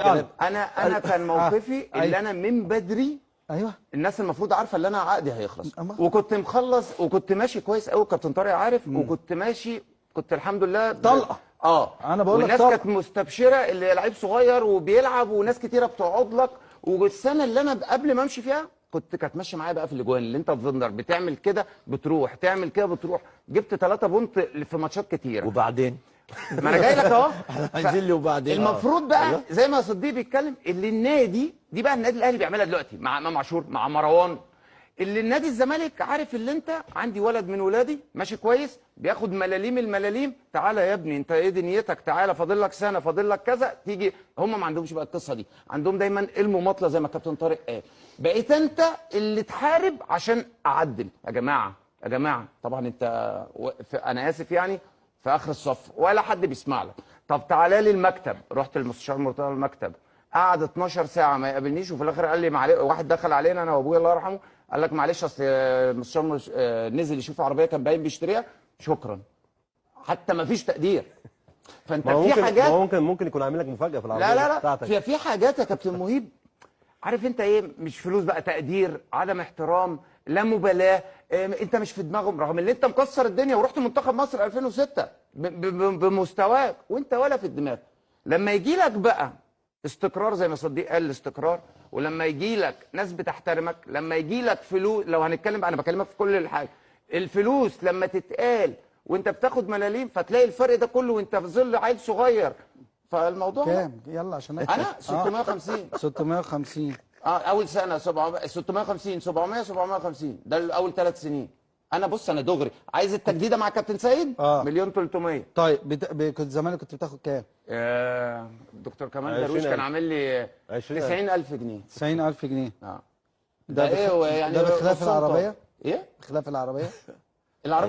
انا كان موقفي اللي انا من بدري. ايوه الناس المفروض عارفه ان انا عقدي هيخلص، وكنت مخلص وكنت ماشي كويس قوي. كابتن طارق عارف، وكنت ماشي، كنت الحمد لله طلقه. انا بقول لك والناس كانت مستبشره اللي لعيب صغير وبيلعب، وناس كتيره بتقعد لك. والسنه اللي انا قبل ما امشي فيها كانت ماشيه معايا بقى في الاجوان، اللي انت تفندر بتعمل كده بتروح، تعمل كده بتروح. جبت 3 بونت في ماتشات كتيره. وبعدين ما انا جاي لك اهو. عايزين لي وبعدين المفروض بقى زي ما صديق بيتكلم، اللي النادي دي بقى النادي الاهلي بيعملها دلوقتي مع امام عاشور مع مروان. اللي النادي الزمالك عارف اللي انت عندي ولد من ولادي ماشي كويس بياخد ملاليم الملاليم، تعالى يا ابني انت ايه دنيتك، تعالى فاضل لك سنه فاضل لك كذا تيجي. هم ما عندهمش بقى القصه دي، عندهم دايما المماطله زي ما الكابتن طارق قال. بقيت انت اللي تحارب عشان اعدل. يا جماعه يا جماعه طبعا انت انا اسف يعني في اخر الصف ولا حد بيسمع لك. طب تعالى لي المكتب، رحت المستشار مرتضى المكتب، قعد 12 ساعه ما يقابلنيش، وفي الاخر قال لي واحد دخل علينا انا وابويا الله يرحمه، قال لك معلش اصل المستشار نزل يشوف عربيه كان باين بيشتريها، شكرا. حتى ما فيش تقدير. فانت في حاجات ممكن يكون عامل لك مفاجاه في العربيه لا بتاعتك. في حاجات يا كابتن مهيب، عارف انت ايه، مش فلوس بقى، تقدير، عدم احترام، لا مبالاه. انت مش في دماغهم، رغم ان انت مكسر الدنيا ورحت منتخب مصر 2006 بمستواك وانت ولا في الدماغ. لما يجي لك بقى استقرار زي ما صديق قال الاستقرار، ولما يجي لك ناس بتحترمك، لما يجي لك فلوس، لو هنتكلم انا بكلمك في كل الحاجه، الفلوس لما تتقال وانت بتاخد ملاليم فتلاقي الفرق ده كله وانت في ظل عيل صغير. فالموضوع كام؟ يلا عشان انا 650 650 اول سنه 700 650 700 750 ده اول 3 سنين. انا بص انا دغري عايز التجديده مع كابتن سيد مليون 300. طيب كنت زمان كنت بتاخد كام؟ دكتور كمال درويش كان عامل لي 90000 جنيه. 90000 جنيه ده ايه يعني ده بخلاف العربيه؟ ايه؟ بخلاف العربيه؟ العربيه